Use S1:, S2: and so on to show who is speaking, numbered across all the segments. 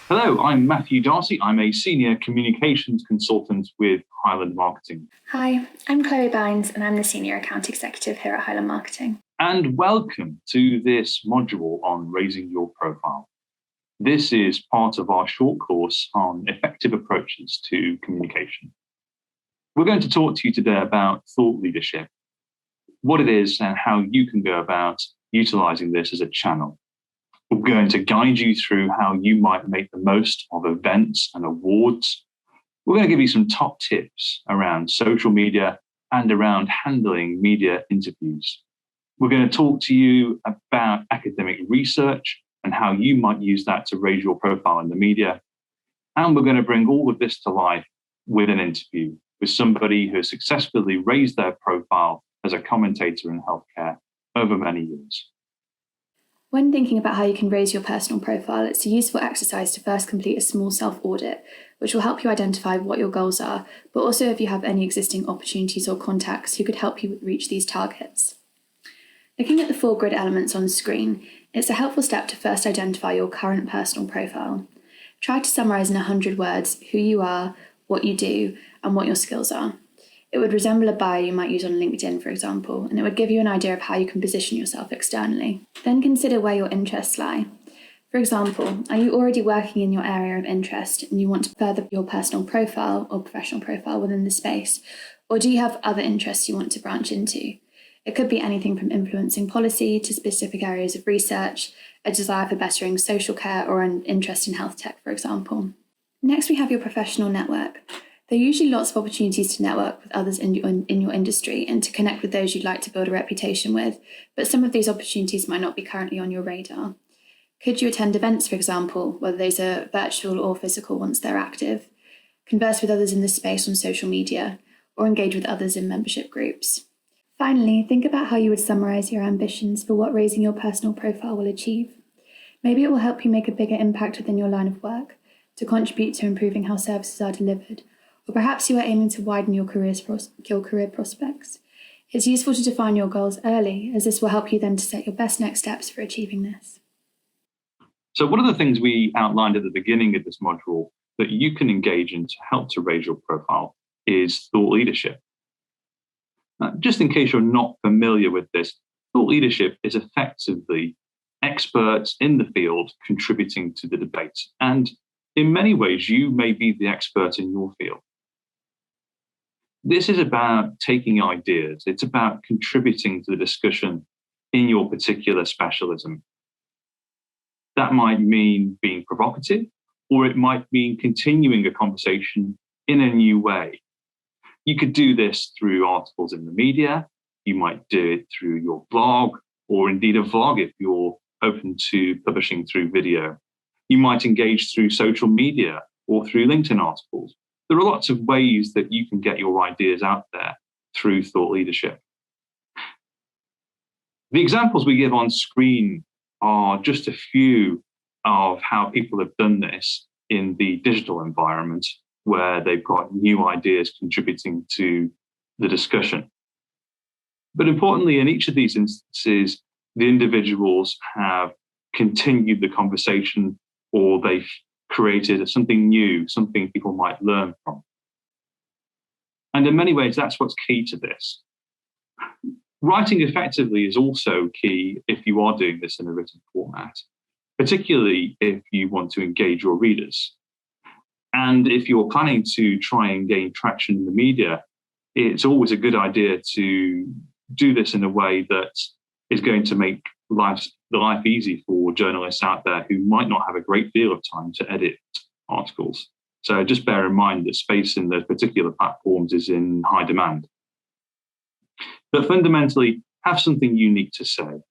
S1: Hello, I'm Matthew Darcy. I'm a senior communications consultant with Highland Marketing.
S2: Hi, I'm Chloe Bynes and I'm the Senior Account Executive here at Highland Marketing.
S1: And welcome to this module on raising your profile. This is part of our short course on effective approaches to communication. We're going to talk to you today about thought leadership, what it is and how you can go about utilizing this as a channel. We're going to guide you through how you might make the most of events and awards. We're going to give you some top tips around social media and around handling media interviews. We're going to talk to you about academic research and how you might use that to raise your profile in the media. And we're going to bring all of this to life with an interview with somebody who has successfully raised their profile as a commentator in healthcare over many years.
S2: When thinking about how you can raise your personal profile, it's a useful exercise to first complete a small self-audit, which will help you identify what your goals are, but also if you have any existing opportunities or contacts who could help you reach these targets. Looking at the 4 grid elements on the screen, it's a helpful step to first identify your current personal profile. Try to summarise in 100 words who you are, what you do, and what your skills are. It would resemble a bio you might use on LinkedIn, for example, and it would give you an idea of how you can position yourself externally. Then consider where your interests lie. For example, are you already working in your area of interest and you want to further your personal profile or professional profile within the space, or do you have other interests you want to branch into? It could be anything from influencing policy to specific areas of research, a desire for bettering social care, or an interest in health tech, for example. Next, we have your professional network. There are usually lots of opportunities to network with others in your industry and to connect with those you'd like to build a reputation with, but some of these opportunities might not be currently on your radar. Could you attend events, for example, whether those are virtual or physical once they're active, converse with others in the space on social media, or engage with others in membership groups? Finally, think about how you would summarise your ambitions for what raising your personal profile will achieve. Maybe it will help you make a bigger impact within your line of work, to contribute to improving how services are delivered, or perhaps you are aiming to widen your career prospects. It's useful to define your goals early, as this will help you then to set your best next steps for achieving this.
S1: So one of the things we outlined at the beginning of this module that you can engage in to help to raise your profile is thought leadership. Just in case you're not familiar with this, thought leadership is effectively experts in the field contributing to the debate. And in many ways, you may be the expert in your field. This is about taking ideas. It's about contributing to the discussion in your particular specialism. That might mean being provocative, or it might mean continuing a conversation in a new way. You could do this through articles in the media. You might do it through your blog, or indeed a vlog if you're open to publishing through video. You might engage through social media or through LinkedIn articles. There are lots of ways that you can get your ideas out there through thought leadership. The examples we give on screen are just a few of how people have done this in the digital environment, where they've got new ideas contributing to the discussion. But importantly, in each of these instances, the individuals have continued the conversation, or they've created something new, something people might learn from. And in many ways, that's what's key to this. Writing effectively is also key if you are doing this in a written format, particularly if you want to engage your readers. And if you're planning to try and gain traction in the media, it's always a good idea to do this in a way that is going to make life easy for journalists out there who might not have a great deal of time to edit articles. So just bear in mind that space in those particular platforms is in high demand. But fundamentally, have something unique to say.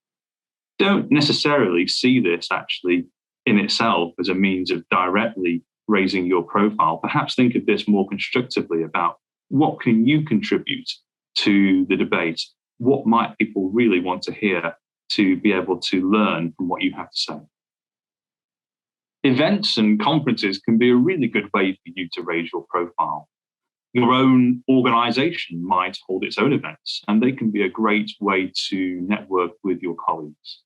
S1: Don't necessarily see this actually in itself as a means of directly raising your profile. Perhaps think of this more constructively about what can you contribute to the debate? What might people really want to hear to be able to learn from what you have to say? Events and conferences can be a really good way for you to raise your profile. Your own organization might hold its own events, and they can be a great way to network with your colleagues.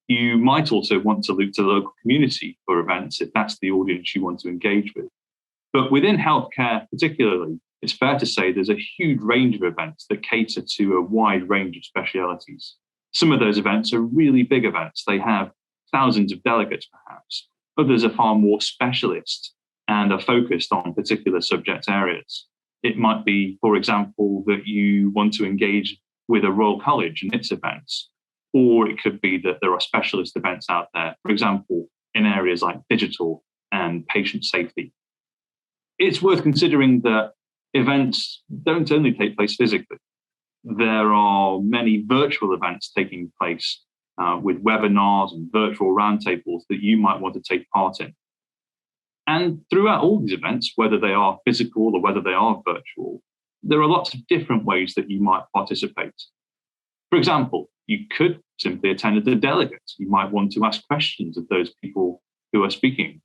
S1: You might also want to look to the local community for events if that's the audience you want to engage with. But within healthcare particularly, it's fair to say there's a huge range of events that cater to a wide range of specialities. Some of those events are really big events. They have thousands of delegates, perhaps. Others are far more specialist and are focused on particular subject areas. It might be, for example, that you want to engage with a Royal College and its events, or it could be that there are specialist events out there, for example, in areas like digital and patient safety. It's worth considering that events don't only take place physically. There are many virtual events taking place with webinars and virtual roundtables that you might want to take part in. And throughout all these events, whether they are physical or whether they are virtual, there are lots of different ways that you might participate. For example, you could simply attend as a delegate. You might want to ask questions of those people who are speaking.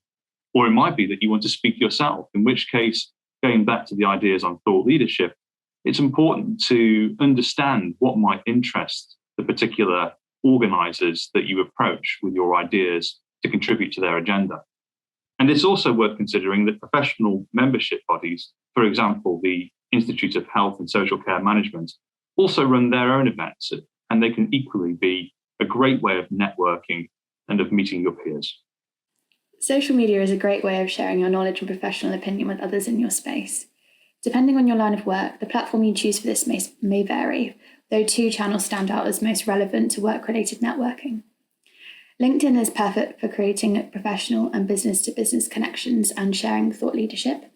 S1: Or it might be that you want to speak yourself, in which case, going back to the ideas on thought leadership, it's important to understand what might interest the particular organizers that you approach with your ideas to contribute to their agenda. And it's also worth considering that professional membership bodies, for example, the Institute of Health and Social Care Management, also run their own events, and they can equally be a great way of networking and of meeting your peers.
S2: Social media is a great way of sharing your knowledge and professional opinion with others in your space. Depending on your line of work, the platform you choose for this may vary, though two channels stand out as most relevant to work-related networking. LinkedIn is perfect for creating professional and business-to-business connections and sharing thought leadership,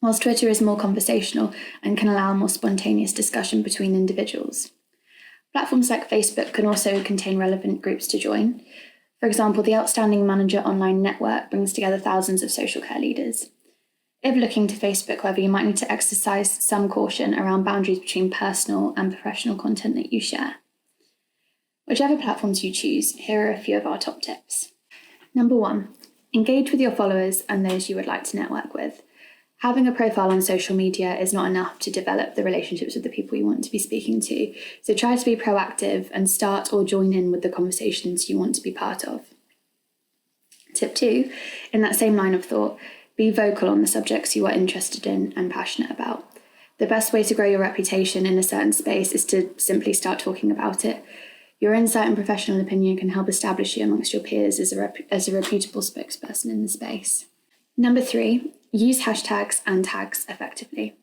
S2: whilst Twitter is more conversational and can allow more spontaneous discussion between individuals. Platforms like Facebook can also contain relevant groups to join. For example, the Outstanding Manager Online Network brings together thousands of social care leaders. If looking to Facebook, however, you might need to exercise some caution around boundaries between personal and professional content that you share. Whichever platforms you choose, here are a few of our top tips. Number 1, engage with your followers and those you would like to network with. Having a profile on social media is not enough to develop the relationships with the people you want to be speaking to, so try to be proactive and start or join in with the conversations you want to be part of. Tip 2, in that same line of thought, be vocal on the subjects you are interested in and passionate about. The best way to grow your reputation in a certain space is to simply start talking about it. Your insight and professional opinion can help establish you amongst your peers as a reputable spokesperson in the space. Number 3, use hashtags and tags effectively.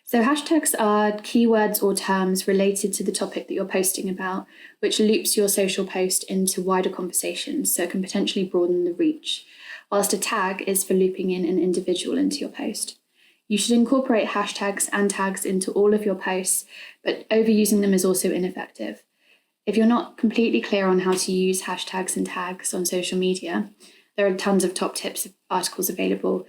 S2: So hashtags are keywords or terms related to the topic that you're posting about, which loops your social post into wider conversations, so it can potentially broaden the reach, whilst a tag is for looping in an individual into your post. You should incorporate hashtags and tags into all of your posts, but overusing them is also ineffective. If you're not completely clear on how to use hashtags and tags on social media, there are tons of top tips articles available.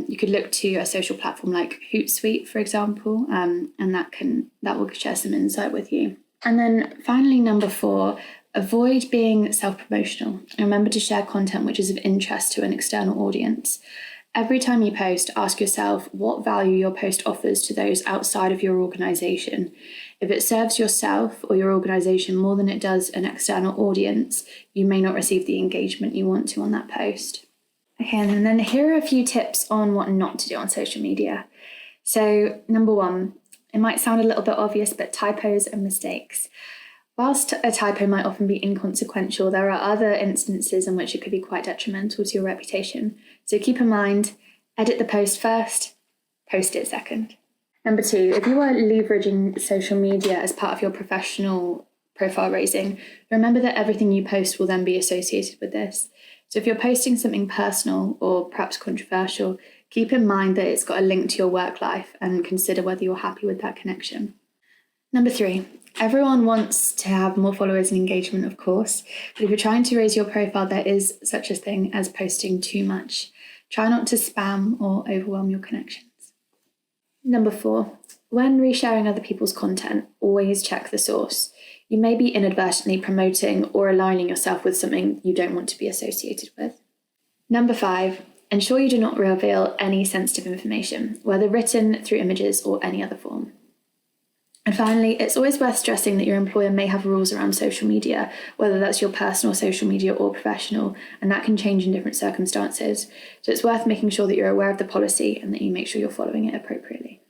S2: You could look to a social platform like Hootsuite, for example, and that will share some insight with you. And then finally, number 4, avoid being self-promotional. And remember to share content which is of interest to an external audience. Every time you post, ask yourself what value your post offers to those outside of your organisation. If it serves yourself or your organisation more than it does an external audience, you may not receive the engagement you want to on that post. Okay, and then here are a few tips on what not to do on social media. So, number 1, it might sound a little bit obvious, but typos and mistakes. Whilst a typo might often be inconsequential, there are other instances in which it could be quite detrimental to your reputation. So keep in mind, edit the post first, post it second. Number 2, if you are leveraging social media as part of your professional profile raising, remember that everything you post will then be associated with this. So if you're posting something personal or perhaps controversial, keep in mind that it's got a link to your work life and consider whether you're happy with that connection. Number 3, everyone wants to have more followers and engagement, of course, but if you're trying to raise your profile, there is such a thing as posting too much. Try not to spam or overwhelm your connections. Number 4, when resharing other people's content, always check the source. You may be inadvertently promoting or aligning yourself with something you don't want to be associated with. Number 5, ensure you do not reveal any sensitive information, whether written, through images, or any other form. And finally, it's always worth stressing that your employer may have rules around social media, whether that's your personal social media or professional, and that can change in different circumstances. So it's worth making sure that you're aware of the policy and that you make sure you're following it appropriately.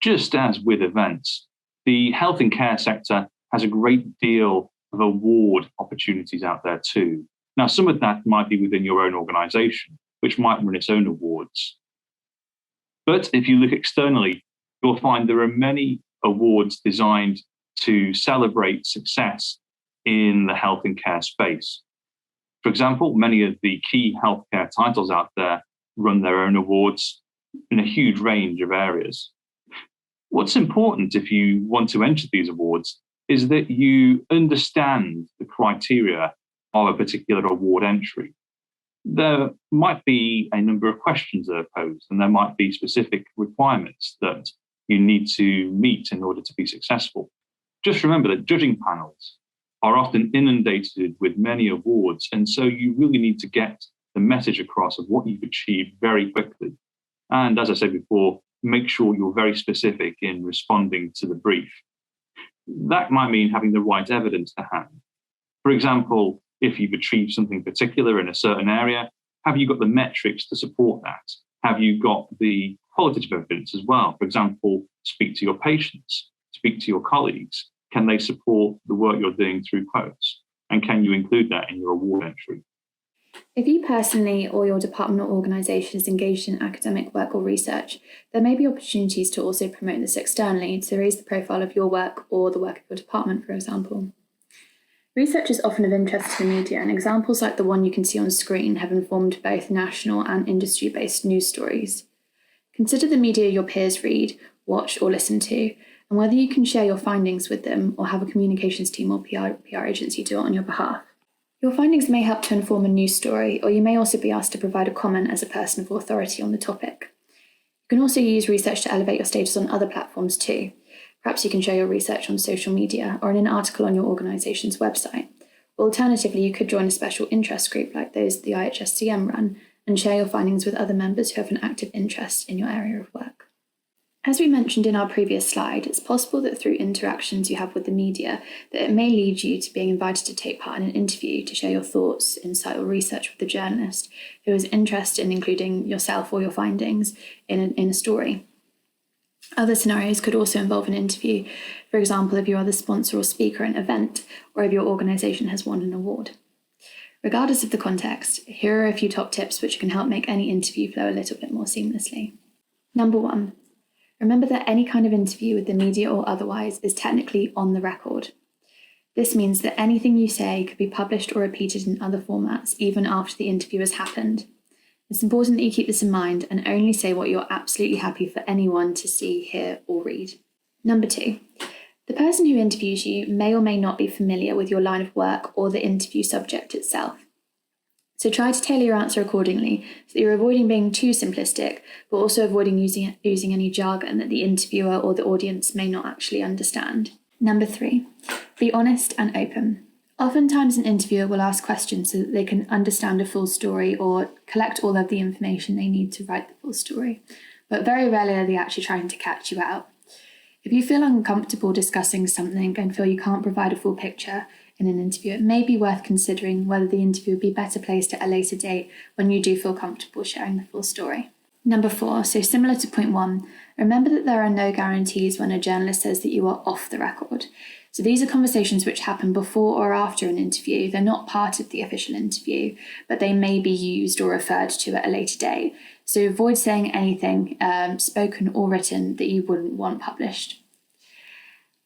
S1: Just as with events, the health and care sector has a great deal of award opportunities out there too. Now, some of that might be within your own organization, which might run its own awards. But if you look externally, you'll find there are many awards designed to celebrate success in the health and care space. For example, many of the key healthcare titles out there run their own awards in a huge range of areas. What's important if you want to enter these awards is that you understand the criteria of a particular award entry. There might be a number of questions that are posed, and there might be specific requirements that you need to meet in order to be successful. Just remember that judging panels are often inundated with many awards, and so you really need to get the message across of what you've achieved very quickly. And as I said before, make sure you're very specific in responding to the brief. That might mean having the right evidence to hand. For example, if you've achieved something particular in a certain area, have you got the metrics to support that? Have you got the qualitative evidence as well? For example, speak to your patients, speak to your colleagues. Can they support the work you're doing through quotes? And can you include that in your award entry?
S2: If you personally or your department or organisation is engaged in academic work or research, there may be opportunities to also promote this externally to raise the profile of your work or the work of your department, for example. Research is often of interest to the media, and examples like the one you can see on screen have informed both national and industry-based news stories. Consider the media your peers read, watch, or listen to, and whether you can share your findings with them or have a communications team or PR agency do it on your behalf. Your findings may help to inform a news story, or you may also be asked to provide a comment as a person of authority on the topic. You can also use research to elevate your status on other platforms too. Perhaps you can share your research on social media or in an article on your organisation's website. Alternatively, you could join a special interest group like those the IHSCM run and share your findings with other members who have an active interest in your area of work. As we mentioned in our previous slide, it's possible that through interactions you have with the media, that it may lead you to being invited to take part in an interview to share your thoughts, insight, or research with the journalist who is interested in including yourself or your findings in a story. Other scenarios could also involve an interview, for example, if you are the sponsor or speaker at an event, or if your organisation has won an award. Regardless of the context, here are a few top tips which can help make any interview flow a little bit more seamlessly. Number 1. Remember that any kind of interview with the media or otherwise is technically on the record. This means that anything you say could be published or repeated in other formats even after the interview has happened. It's important that you keep this in mind and only say what you're absolutely happy for anyone to see, hear, or read. Number 2. The person who interviews you may or may not be familiar with your line of work or the interview subject itself. So try to tailor your answer accordingly so that you're avoiding being too simplistic, but also avoiding using any jargon that the interviewer or the audience may not actually understand. Number 3, be honest and open. Oftentimes an interviewer will ask questions so that they can understand a full story or collect all of the information they need to write the full story, but very rarely are they actually trying to catch you out. If you feel uncomfortable discussing something and feel you can't provide a full picture in an interview, it may be worth considering whether the interview would be better placed at a later date when you do feel comfortable sharing the full story. Number 4, so similar to point 1, remember that there are no guarantees when a journalist says that you are off the record. So these are conversations which happen before or after an interview. They're not part of the official interview, but they may be used or referred to at a later date. So avoid saying anything, spoken or written, that you wouldn't want published.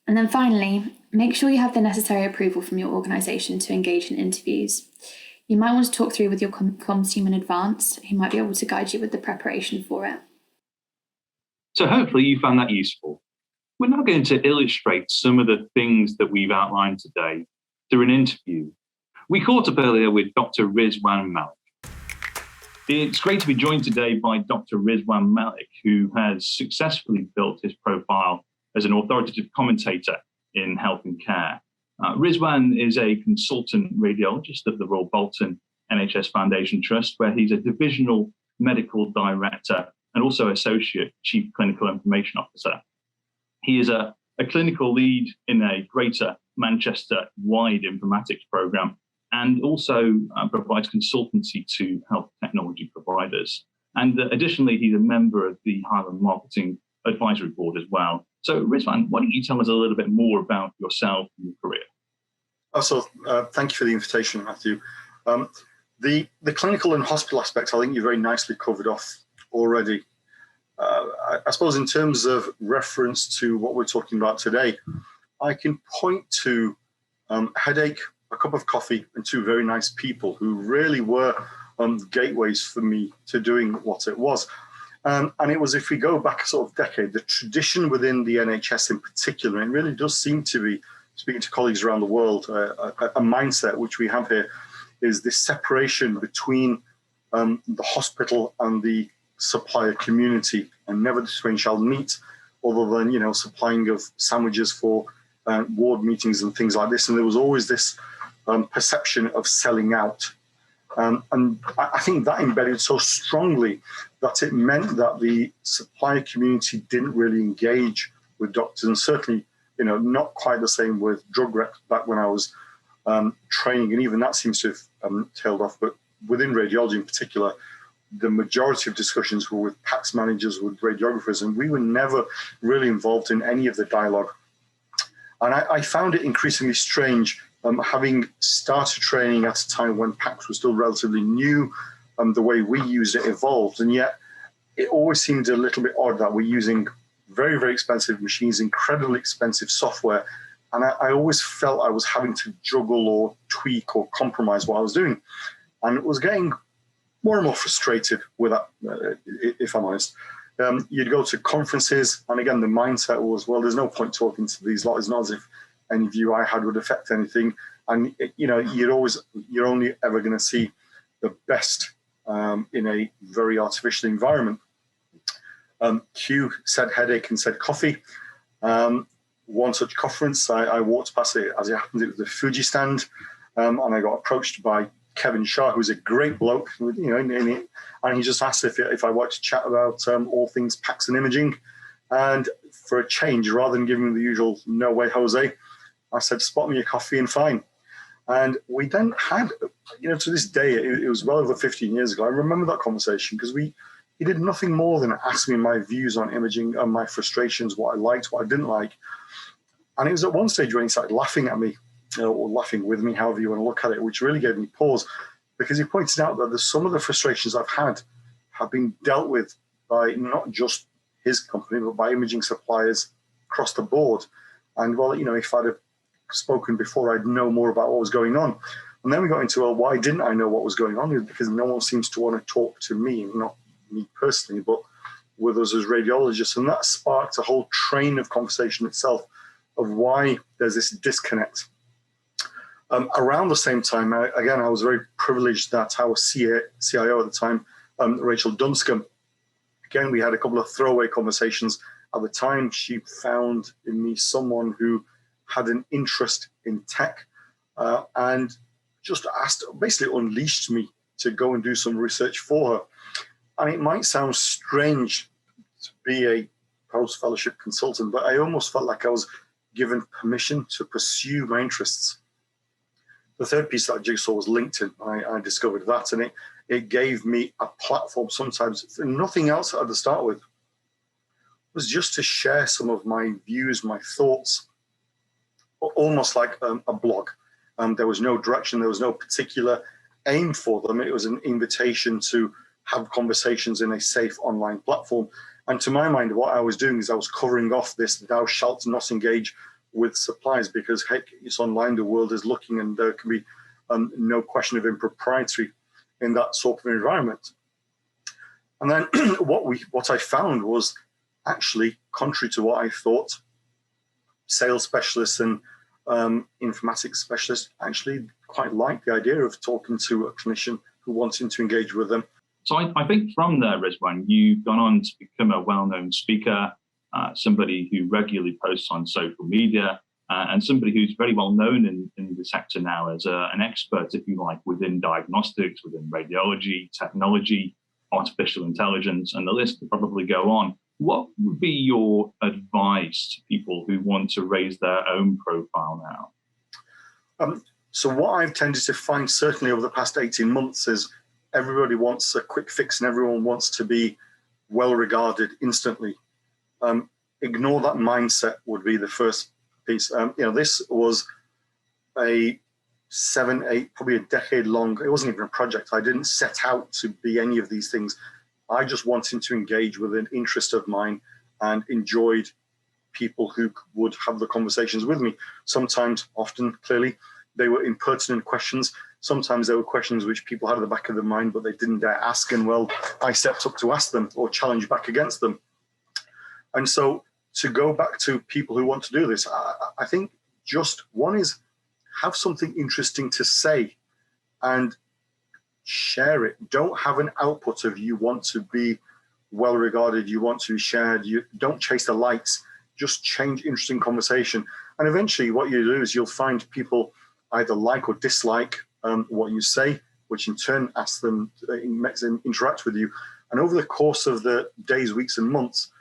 S2: And then finally, make sure you have the necessary approval from your organisation to engage in interviews. You might want to talk through with your comms team in advance, who might be able to guide you with the preparation for it.
S1: So hopefully you found that useful. We're now going to illustrate some of the things that we've outlined today through an interview. We caught up earlier with Dr. Rizwan Malik. It's great to be joined today by Dr. Rizwan Malik, who has successfully built his profile as an authoritative commentator in health and care. Rizwan is a consultant radiologist at the Royal Bolton NHS Foundation Trust, where he's a divisional medical director and also associate chief clinical information officer. He is a clinical lead in a Greater Manchester-wide informatics program, and also provides consultancy to health technology providers. And additionally, he's a member of the Highland Marketing Advisory Board as well. So Rizwan, why don't you tell us a little bit more about yourself and your career?
S3: Thank you for the invitation, Matthew. The clinical and hospital aspects, I think you very nicely covered off already. I suppose in terms of reference to what we're talking about today, I can point to Headache, a cup of coffee, and two very nice people who really were gateways for me to doing what it was. And it was, if we go back a sort of decade, the tradition within the NHS in particular, and it really does seem to be, speaking to colleagues around the world, a mindset which we have here, is this separation between the hospital and the supplier community, and never the twain shall meet, other than, you know, supplying of sandwiches for ward meetings and things like this. And there was always this perception of selling out. And I think that embedded so strongly that it meant that the supplier community didn't really engage with doctors, and certainly, you know, not quite the same with drug reps back when I was training, and even that seems to have tailed off. But within radiology in particular, the majority of discussions were with PACS managers, with radiographers, and we were never really involved in any of the dialogue. And I found it increasingly strange, having started training at a time when PACS was still relatively new, the way we used it evolved, and yet it always seemed a little bit odd that we're using very, very expensive machines, incredibly expensive software, and I always felt I was having to juggle or tweak or compromise what I was doing, and it was getting more and more frustrated with that, if I'm honest. You'd go to conferences, and again, the mindset was, well, there's no point talking to these lot. It's not as if any view I had would affect anything. And, you know, you're only ever going to see the best in a very artificial environment. Q said Headache and said coffee. One such conference, I walked past it, as it happens, it was the Fuji stand, and I got approached by Kevin Shah, who's a great bloke, you know, and he just asked if I wanted to chat about all things PACS and imaging. And for a change, rather than giving me the usual "no way, Jose," I said, "Spot me a coffee and fine." And we then had, you know, to this day, it was well over 15 years ago. I remember that conversation because he did nothing more than ask me my views on imaging and my frustrations, what I liked, what I didn't like. And it was at one stage when he started laughing at me, or laughing with me, however you want to look at it, which really gave me pause, because he pointed out that some of the frustrations I've had have been dealt with by not just his company, but by imaging suppliers across the board. And, well, you know, if I'd have spoken before, I'd know more about what was going on. And then we got into, well, why didn't I know what was going on? It was because no one seems to want to talk to me, not me personally, but with us as radiologists. And that sparked a whole train of conversation itself of why there's this disconnect. Around the same time, again, I was very privileged that our CIO at the time, Rachel Dunscombe, again, we had a couple of throwaway conversations. At the time, she found in me someone who had an interest in tech, and just basically unleashed me to go and do some research for her. And it might sound strange to be a post-fellowship consultant, but I almost felt like I was given permission to pursue my interests. The third piece of that jigsaw was LinkedIn. I discovered that, and it gave me a platform sometimes, for nothing else at the start with, was just to share some of my views, my thoughts, almost like a blog. There was no direction, there was no particular aim for them. It was an invitation to have conversations in a safe online platform. And to my mind, what I was doing is I was covering off this "thou shalt not engage with suppliers," because, heck, it's online, the world is looking, and there can be no question of impropriety in that sort of environment. And then what I found was actually, contrary to what I thought, sales specialists and informatics specialists actually quite liked the idea of talking to a clinician who wanted to engage with them.
S1: So I think from there, Rizwan, you've gone on to become a well-known speaker, somebody who regularly posts on social media, and somebody who's very well known in the sector now as an expert, if you like, within diagnostics, within radiology, technology, artificial intelligence, and the list could probably go on. What would be your advice to people who want to raise their own profile now?
S3: So what I've tended to find, certainly over the past 18 months, is everybody wants a quick fix and everyone wants to be well regarded instantly. Ignore that mindset would be the first piece. This was a 7, 8, probably a decade long, it wasn't even a project. I didn't set out to be any of these things. I just wanted to engage with an interest of mine and enjoyed people who would have the conversations with me. Sometimes, often, clearly, they were impertinent questions. Sometimes there were questions which people had at the back of their mind, but they didn't dare ask. And well, I stepped up to ask them or challenge back against them. And so to go back to people who want to do this, I think just one is have something interesting to say and share it. Don't have an output of you want to be well regarded, you want to be shared. You don't chase the likes, just change interesting conversation. And eventually what you do is you'll find people either like or dislike what you say, which in turn makes them interact with you. And over the course of the days, weeks, and months,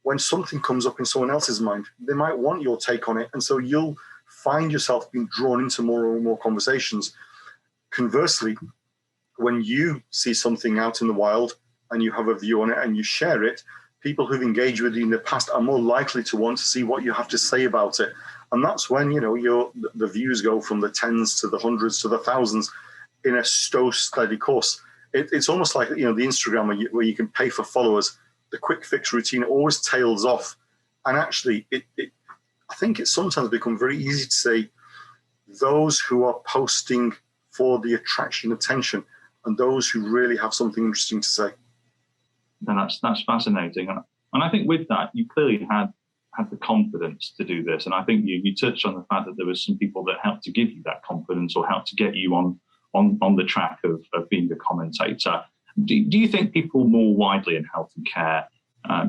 S3: when something comes up in someone else's mind, they might want your take on it. And so you'll find yourself being drawn into more and more conversations. Conversely, when you see something out in the wild and you have a view on it and you share it, people who've engaged with you in the past are more likely to want to see what you have to say about it. And that's when, the views go from the tens to the hundreds to the thousands in a steady course. It's almost like, the Instagram where you can pay for followers. The quick fix routine always tails off. And actually, I think it's sometimes become very easy to say those who are posting for the attraction, attention, and those who really have something interesting to say.
S1: And that's fascinating. And I think with that, you clearly had the confidence to do this. And I think you touched on the fact that there were some people that helped to give you that confidence or helped to get you on the track of being a commentator. Do you think people more widely in health and care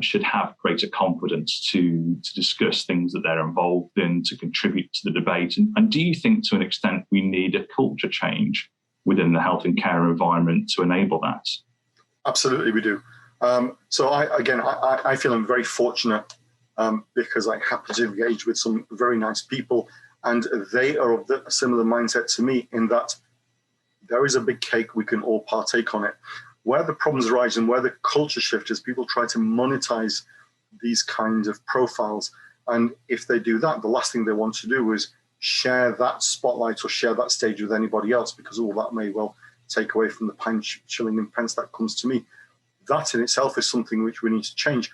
S1: should have greater confidence to discuss things that they're involved in, to contribute to the debate? And do you think to an extent we need a culture change within the health and care environment to enable that?
S3: Absolutely, we do. So I feel I'm very fortunate because I happen to engage with some very nice people, and they are of the similar mindset to me in that there is a big cake, we can all partake on it. Where the problems arise and where the culture shift is people try to monetize these kinds of profiles. And if they do that, the last thing they want to do is share that spotlight or share that stage with anybody else, because all that may well take away from the pound, shilling and pence that comes to me. That in itself is something which we need to change.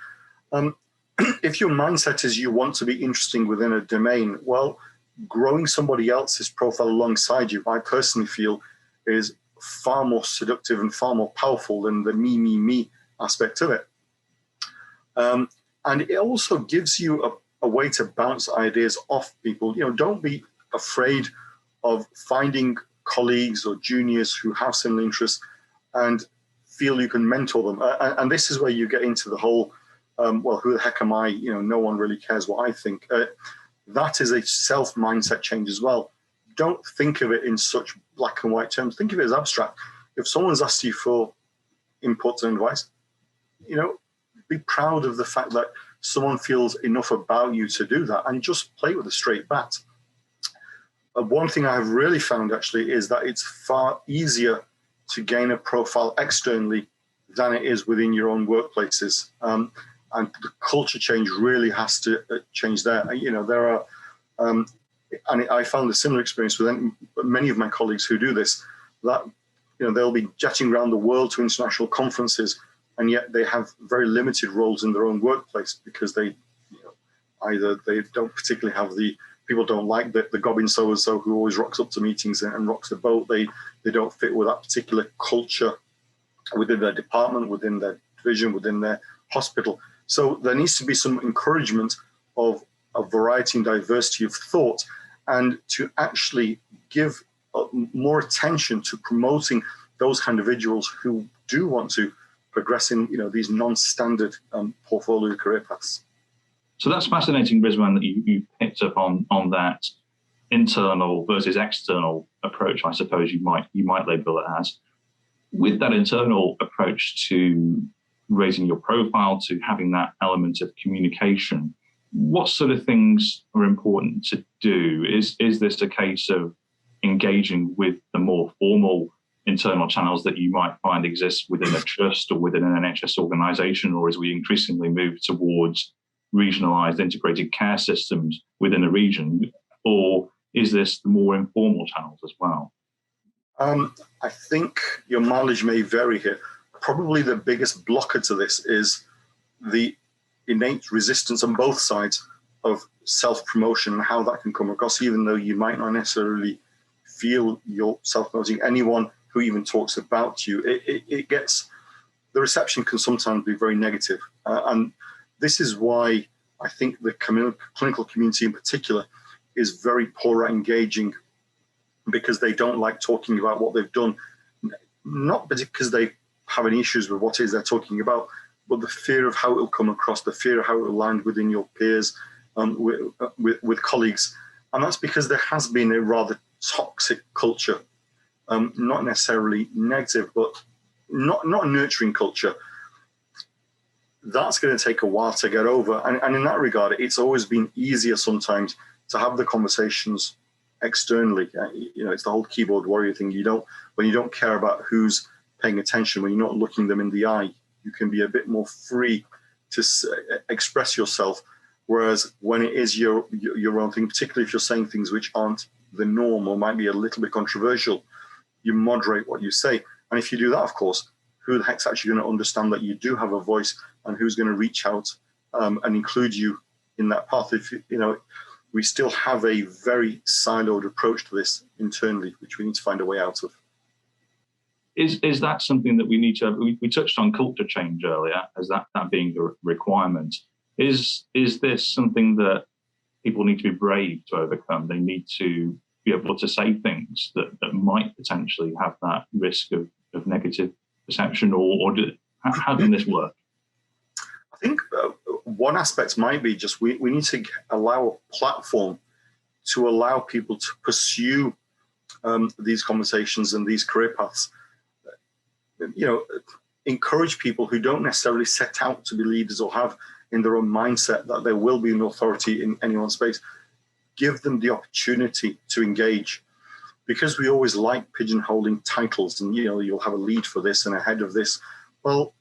S3: If your mindset is you want to be interesting within a domain, well, growing somebody else's profile alongside you, I personally feel, is far more seductive and far more powerful than the me aspect of it. And it also gives you a way to bounce ideas off people. Don't be afraid of finding colleagues or juniors who have similar interests and feel you can mentor them. And this is where you get into the whole, well, who the heck am I? No one really cares what I think. That is a self-mindset change as well. Don't think of it in such black and white terms. Think of it as abstract. If someone's asked you for input and advice, be proud of the fact that someone feels enough about you to do that, and just play with a straight bat. One thing I have really found actually is that it's far easier to gain a profile externally than it is within your own workplaces. And the culture change really has to change there. There are, and I found a similar experience with many of my colleagues who do this, that they'll be jetting around the world to international conferences, and yet they have very limited roles in their own workplace because they either they don't particularly have people don't like the gobbing so-and-so who always rocks up to meetings and rocks the boat. They don't fit with that particular culture within their department, within their division, within their hospital. So there needs to be some encouragement of a variety and diversity of thought, and to actually give more attention to promoting those individuals who do want to progress in these non-standard portfolio career paths.
S1: So that's fascinating, Rizwan, that you picked up on that internal versus external approach, I suppose you might label it as. With that internal approach to raising your profile to having that element of communication, what sort of things are important to do? Is this a case of engaging with the more formal internal channels that you might find exist within a trust or within an NHS organisation, or as we increasingly move towards regionalised integrated care systems within a region, or is this the more informal channels as well?
S3: I think your mileage may vary here. Probably the biggest blocker to this is the innate resistance on both sides of self-promotion and how that can come across, even though you might not necessarily feel you're self-promoting. Anyone who even talks about you, it gets, the reception can sometimes be very negative. And this is why I think the clinical community in particular is very poor at engaging, because they don't like talking about what they've done, not because they have any issues with what it is they're talking about, but the fear of how it will come across, the fear of how it will land within your peers, with colleagues. And that's because there has been a rather toxic culture, not necessarily negative, but not a nurturing culture. That's going to take a while to get over. And in that regard, it's always been easier sometimes to have the conversations externally. It's the whole keyboard warrior thing. When you don't care about who's paying attention, when you're not looking them in the eye, you can be a bit more free to express yourself. Whereas when it is your own thing, particularly if you're saying things which aren't the norm or might be a little bit controversial, you moderate what you say. And if you do that, of course, who the heck's actually going to understand that you do have a voice, and who's going to reach out and include you in that path? We still have a very siloed approach to this internally, which we need to find a way out of.
S1: Is that something that we need to have? We touched on culture change earlier as that being the requirement. Is this something that people need to be brave to overcome? They need to be able to say things that might potentially have that risk of negative perception, or how does this work?
S3: I think one aspect might be just we need to allow a platform to allow people to pursue these conversations and these career paths. Encourage people who don't necessarily set out to be leaders or have in their own mindset that there will be an authority in anyone's space. Give them the opportunity to engage, because we always like pigeonholing titles and, you'll have a lead for this and a head of this. Well,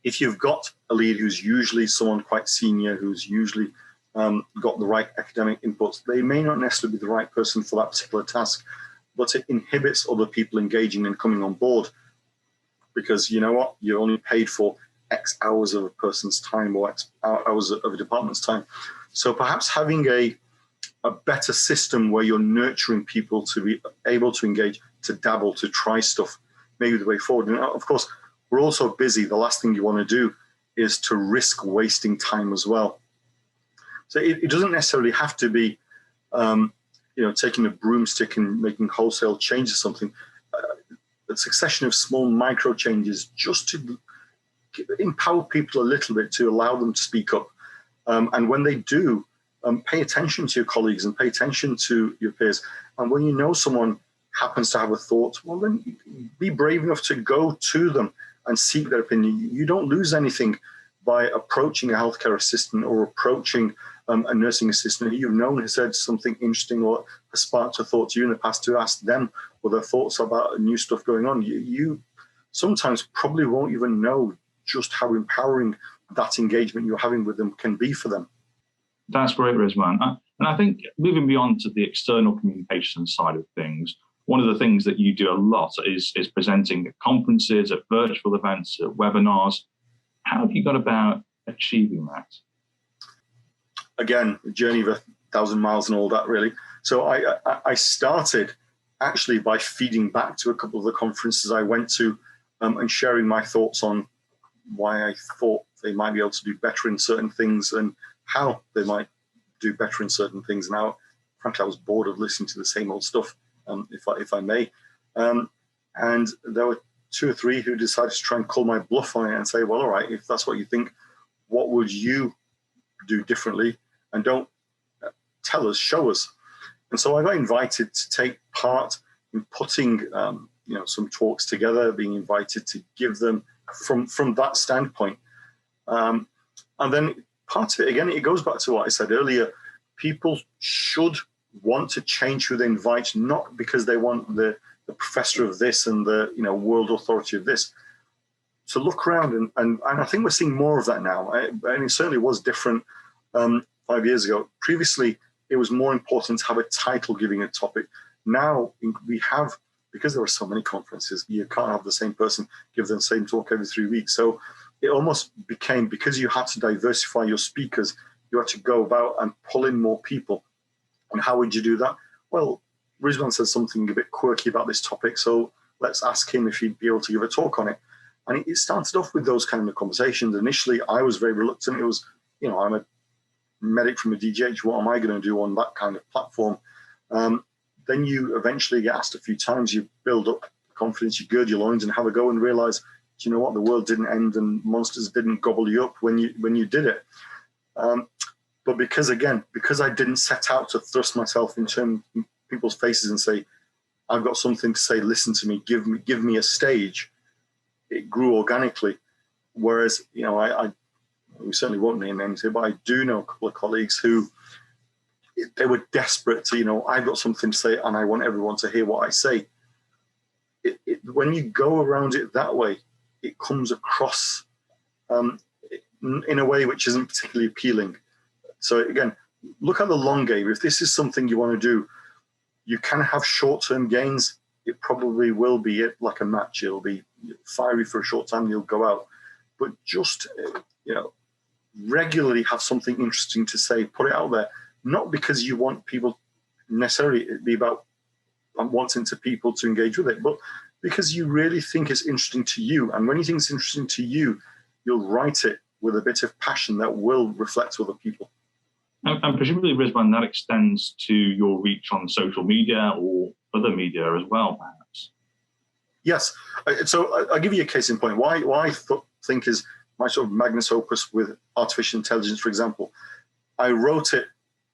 S3: if you've got a lead who's usually someone quite senior, who's usually got the right academic inputs, they may not necessarily be the right person for that particular task, but it inhibits other people engaging and coming on board, because you know what? You're only paid for X hours of a person's time or X hours of a department's time. So perhaps having a better system where you're nurturing people to be able to engage, to dabble, to try stuff, maybe the way forward. And of course, we're also busy. The last thing you want to do is to risk wasting time as well. So it doesn't necessarily have to be, taking a broomstick and making wholesale changes or something. A succession of small micro changes just to empower people a little bit, to allow them to speak up. And when they do, pay attention to your colleagues and pay attention to your peers. And when you know someone happens to have a thought, well, then be brave enough to go to them and seek their opinion. You don't lose anything by approaching a healthcare assistant or approaching a nursing assistant who you've known has said something interesting or has sparked a thought to you in the past, to ask them what their thoughts about new stuff going on. You sometimes probably won't even know just how empowering that engagement you're having with them can be for them.
S1: That's great, Rizwan. And I think moving beyond to the external communication side of things, one of the things that you do a lot is presenting at conferences, at virtual events, at webinars. How have you got about achieving that?
S3: Again, a journey of 1,000 miles and all that, really. So I started actually by feeding back to a couple of the conferences I went to and sharing my thoughts on why I thought they might be able to do better in certain things and how they might do better in certain things. Now, frankly, I was bored of listening to the same old stuff, if I may. And there were 2 or 3 who decided to try and call my bluff on it and say, well, all right, if that's what you think, what would you do differently? And don't tell us, show us. And so I got invited to take part in putting some talks together, being invited to give them from that standpoint. And then part of it, again, it goes back to what I said earlier. People should want to change who they invite, not because they want the professor of this and the world authority of this. To look around, and I think we're seeing more of that now. And it certainly was different 5 years ago. Previously, it was more important to have a title giving a topic. Now we have, because there are so many conferences, you can't have the same person give the same talk every 3 weeks. So it almost became, because you had to diversify your speakers, you had to go about and pull in more people. And how would you do that? Well, Rizwan said something a bit quirky about this topic, so let's ask him if he'd be able to give a talk on it. And it started off with those kind of conversations. Initially, I was very reluctant. It was, I'm a medic from a DGH. What am I going to do on that kind of platform? Then you eventually get asked a few times. You build up confidence, you gird your loins and have a go and realize, do you know what? The world didn't end and monsters didn't gobble you up when you did it. But because I didn't set out to thrust myself into people's faces and say, I've got something to say, listen to me, give me a stage, it grew organically. Whereas, we certainly won't name names here, but I do know a couple of colleagues who, they were desperate to, I've got something to say and I want everyone to hear what I say. When you go around it that way, it comes across in a way which isn't particularly appealing. So again, look at the long game. If this is something you want to do, you can have short-term gains. It probably will be like a match. It'll be fiery for a short time, you'll go out. But just, regularly have something interesting to say, put it out there. Not because you want people necessarily, it'd be about wanting people to engage with it, but because you really think it's interesting to you. And when you think it's interesting to you, you'll write it with a bit of passion that will reflect to other people.
S1: And presumably, Rizwan, that extends to your reach on social media or other media as well, perhaps.
S3: Yes. So I'll give you a case in point. Why I think is my sort of magnus opus with artificial intelligence, for example. I wrote it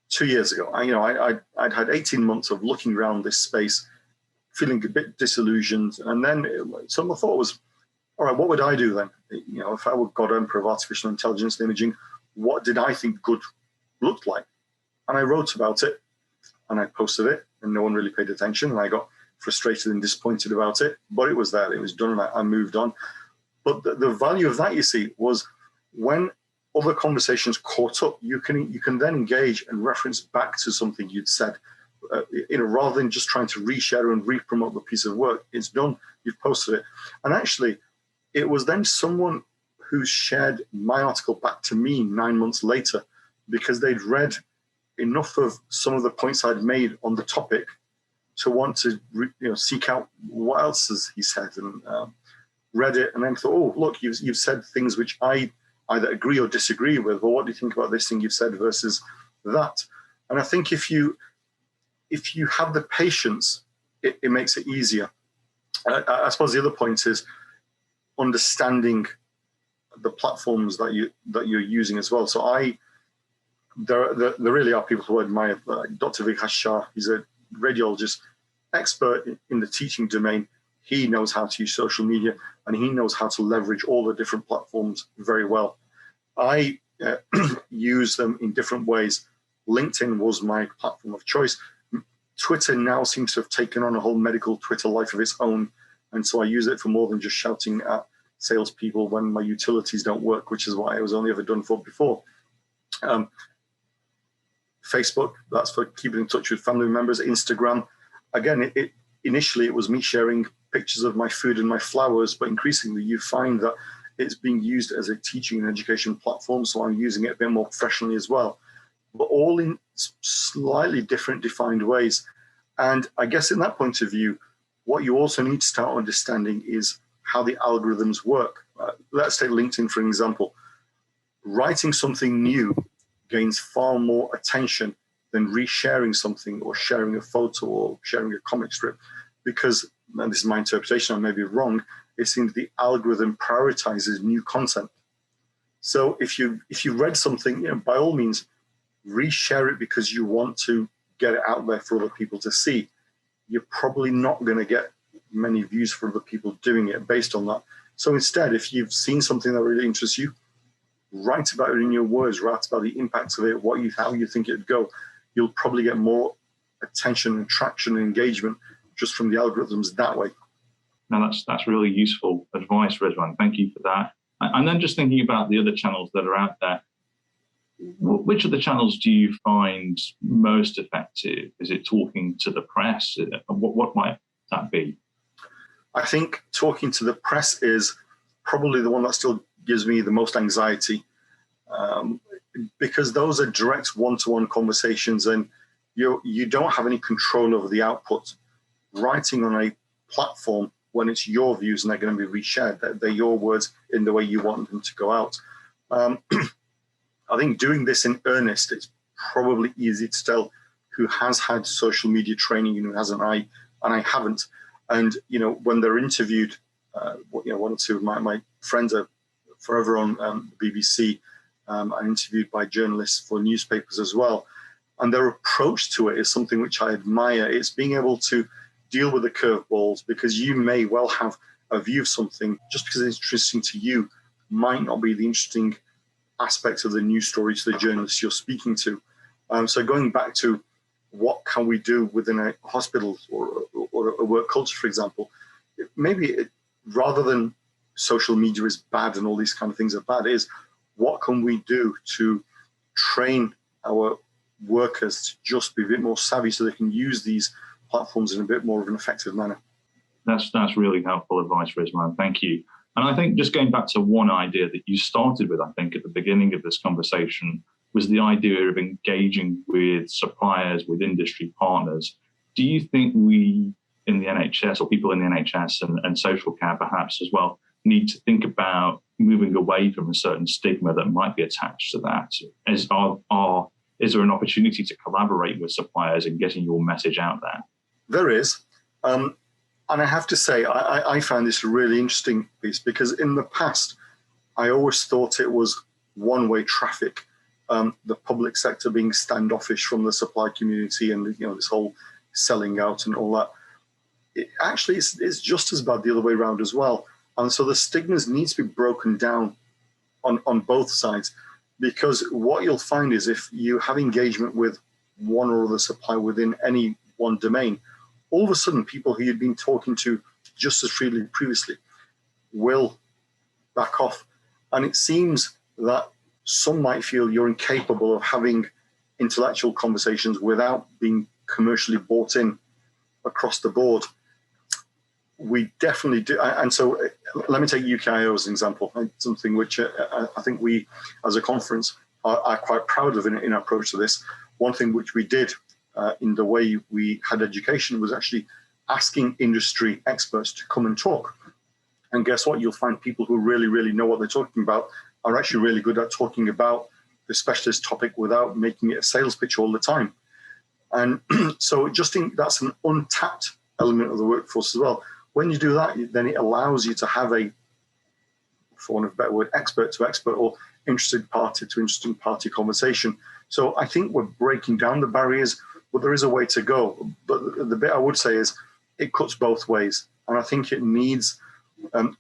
S3: 2 years ago. I'd had 18 months of looking around this space, feeling a bit disillusioned. And then so my thought was, all right, what would I do then? If I were God Emperor of artificial intelligence and imaging, what did I think good looked like? And I wrote about it and I posted it and no one really paid attention. And I got frustrated and disappointed about it, but it was there, it was done, and I moved on. But the value of that, you see, was when other conversations caught up, you can then engage and reference back to something you'd said, rather than just trying to reshare and re-promote the piece of work. It's done, you've posted it. And actually, it was then someone who shared my article back to me 9 months later, because they'd read enough of some of the points I'd made on the topic to want to seek out what else has he said, and read it and then thought, oh, look, you've said things which I either agree or disagree with. Well, what do you think about this thing you've said versus that? And I think if you have the patience, it makes it easier. I suppose the other point is understanding the platforms that you're using as well. So there really are people who I admire. Dr. Vikas Shah, he's a radiologist, expert in the teaching domain. He knows how to use social media and he knows how to leverage all the different platforms very well. I use them in different ways. LinkedIn was my platform of choice. Twitter now seems to have taken on a whole medical Twitter life of its own. And so I use it for more than just shouting at salespeople when my utilities don't work, which is what I was only ever done for before. Facebook, that's for keeping in touch with family members. Instagram, again, initially it was me sharing pictures of my food and my flowers, but increasingly you find that it's being used as a teaching and education platform, so I'm using it a bit more professionally as well, but all in slightly different defined ways. And I guess in that point of view, what you also need to start understanding is how the algorithms work. Let's take LinkedIn, for example. Writing something new gains far more attention than resharing something or sharing a photo or sharing a comic strip, because, and this is my interpretation, I may be wrong, it seems the algorithm prioritizes new content. So if you read something, by all means, reshare it because you want to get it out there for other people to see. You're probably not going to get many views for other people doing it based on that. So instead, if you've seen something that really interests you, write about it in your words, write about the impacts of it, how you think it'd go. You'll probably get more attention and traction and engagement just from the algorithms that way.
S1: Now, that's really useful advice, Rizwan. Thank you for that. And then just thinking about the other channels that are out there, which of the channels do you find most effective? Is it talking to the press? What might that be?
S3: I think talking to the press is probably the one that still gives me the most anxiety, because those are direct one-to-one conversations and you don't have any control over the output. Writing on a platform, when it's your views and they're going to be reshared, they're your words in the way you want them to go out. I think doing this in earnest, it's probably easy to tell who has had social media training and who hasn't. I haven't. And when they're interviewed, one or two of my friends are forever on the BBC. I'm interviewed by journalists for newspapers as well, and their approach to it is something which I admire. It's being able to deal with the curveballs, because you may well have a view of something just because it's interesting to you might not be the interesting aspects of the news story to the journalists you're speaking to. So going back to what can we do within a hospital or a work culture, for example, rather than social media is bad and all these kind of things are bad, is what can we do to train our workers to just be a bit more savvy so they can use these platforms in a bit more of an effective manner.
S1: That's really helpful advice, Rizwan. Thank you. And I think just going back to one idea that you started with, I think at the beginning of this conversation, was the idea of engaging with suppliers, with industry partners. Do you think we in the NHS, or people in the NHS and social care perhaps as well, need to think about moving away from a certain stigma that might be attached to that? Is there an opportunity to collaborate with suppliers in getting your message out there?
S3: There is. And I have to say, I found this a really interesting piece, because in the past, I always thought it was one-way traffic, the public sector being standoffish from the supply community and this whole selling out and all that. It's just as bad the other way around as well. And so the stigmas need to be broken down on both sides, because what you'll find is if you have engagement with one or other supplier within any one domain, all of a sudden people who you'd been talking to just as freely previously will back off. And it seems that some might feel you're incapable of having intellectual conversations without being commercially bought in across the board. We definitely do. And so let me take UKIO as an example, something which I think we as a conference are quite proud of in our approach to this. One thing which we did in the way we had education was actually asking industry experts to come and talk. And guess what? You'll find people who really, really know what they're talking about are actually really good at talking about the specialist topic without making it a sales pitch all the time. And so just think that's an untapped element of the workforce as well. When you do that, then it allows you to have a, for want of a better word, expert to expert or interested party to interesting party conversation. So I think we're breaking down the barriers, but there is a way to go. But the bit I would say is it cuts both ways. And I think it needs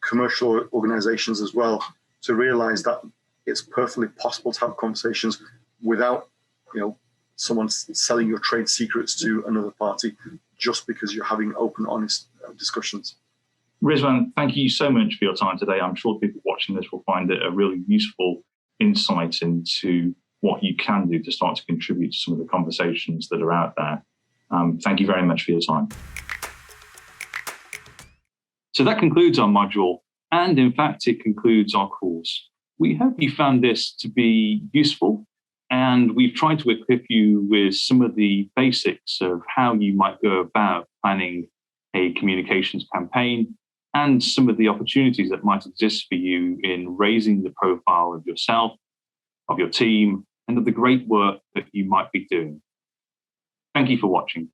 S3: commercial organizations as well to realize that it's perfectly possible to have conversations without, someone selling your trade secrets to another party just because you're having open, honest discussions.
S1: Rizwan, thank you so much for your time today. I'm sure people watching this will find it a really useful insight into what you can do to start to contribute to some of the conversations that are out there. Thank you very much for your time. So that concludes our module, and in fact, it concludes our course. We hope you found this to be useful, and we've tried to equip you with some of the basics of how you might go about planning a communications campaign and some of the opportunities that might exist for you in raising the profile of yourself, of your team, and of the great work that you might be doing. Thank you for watching.